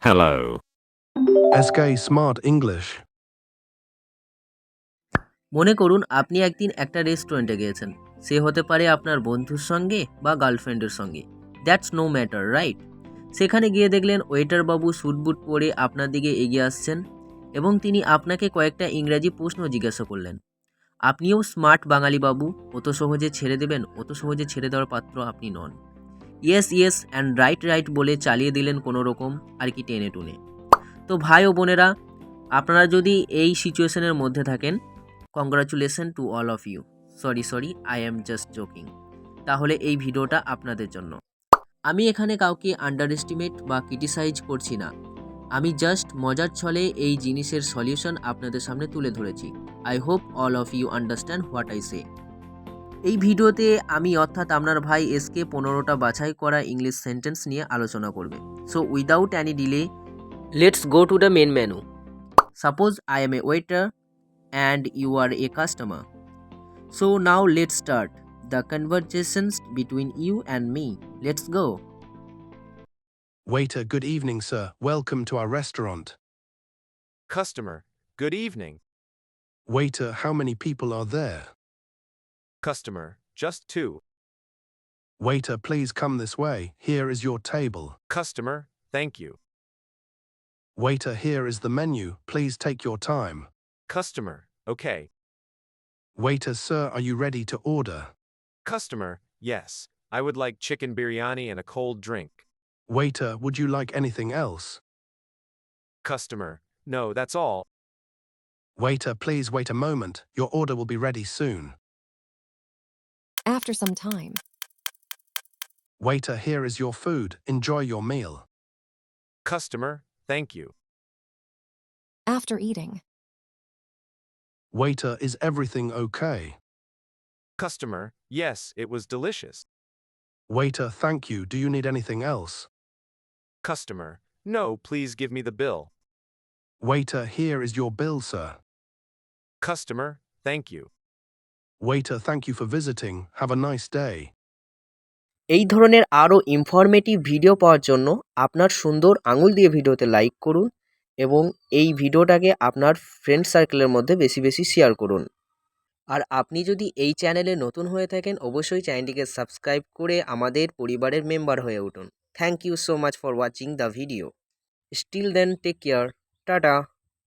Hello. SK Smart English. মনে করুন আপনি একদিন একটা রেস্টুরেন্টে গিয়েছেন। সে হতে পারে আপনার বন্ধুর সঙ্গে বা গার্লফ্রেন্ডের সঙ্গে, দ্যাটস নো ম্যাটার, রাইট? সেখানে গিয়ে দেখলেন ওয়েটার বাবু স্যুট বুট পরে আপনার দিকে এগিয়ে আসছেন এবং তিনি আপনাকে কয়েকটা ইংরাজি প্রশ্ন জিজ্ঞাসা করলেন। আপনিও স্মার্ট বাঙালি বাবু, অত সহজে ছেড়ে দেবেন? অত সহজে ছেড়ে দেওয়ার পাত্র আপনি নন। Yes yes and right right বলে চালিয়ে দিলেন কোনো রকম, আর কি টেনে টুনে। তো ভাই ও বোনেরা, আপনারা যদি এই সিচুয়েশনের মধ্যে থাকেন, congratulation to all of you. Sorry I am just joking. তাহলে এই ভিডিওটা আপনাদের জন্য। আমি এখানে কাউকে আন্ডার এস্টিমেট বা ক্রিটিসাইজ করছি না, আমি জাস্ট মজার ছলে এই জিনিসের সলিউশন আপনাদের সামনে তুলে ধরেছি। I hope all of you understand what I say. এই ভিডিওতে আমি অর্থাৎ আপনার ভাই এসকে 15টা বাছাই করা ইংলিশ সেন্টেন্স নিয়ে আলোচনা করবে। So without any delay, let's go to the main menu. Suppose I am a waiter and you are a customer. So now let's start the conversations between you and me. Let's go. Waiter, good evening, sir. Welcome to our restaurant. Customer, good evening. Waiter, how many people are there? Customer, just 2. Waiter, please come this way. Here is your table. Customer, thank you. Waiter, here is the menu. Please take your time. Customer, okay. Waiter, sir, are you ready to order? Customer, yes. I would like chicken biryani and a cold drink. Waiter, would you like anything else? Customer, no, that's all. Waiter, please wait a moment. Your order will be ready soon. After some time, Waiter, here is your food. Enjoy your meal. Customer, thank you. after eating, Waiter, is everything okay? Customer, yes, it was delicious. Waiter, thank you. Do you need anything else? Customer, no, please give me the bill. Waiter, here is your bill, sir. Customer, thank you. Waiter, thank you for visiting. Have a nice day. এই ধরনের আরও informative video পাওয়ার জন্য আপনার সুন্দর আঙুল দিয়ে ভিডিওতে like করুন এবং এই ভিডিওটাকে আপনার ফ্রেন্ড সার্কেলের মধ্যে বেশি বেশি শেয়ার করুন। আর আপনি যদি এই চ্যানেলে নতুন হয়ে থাকেন, অবশ্যই চ্যানেলটিকে সাবস্ক্রাইব করে আমাদের পরিবারের মেম্বার হয়ে উঠুন। Thank you so much for watching the video. Still then, take care, tata.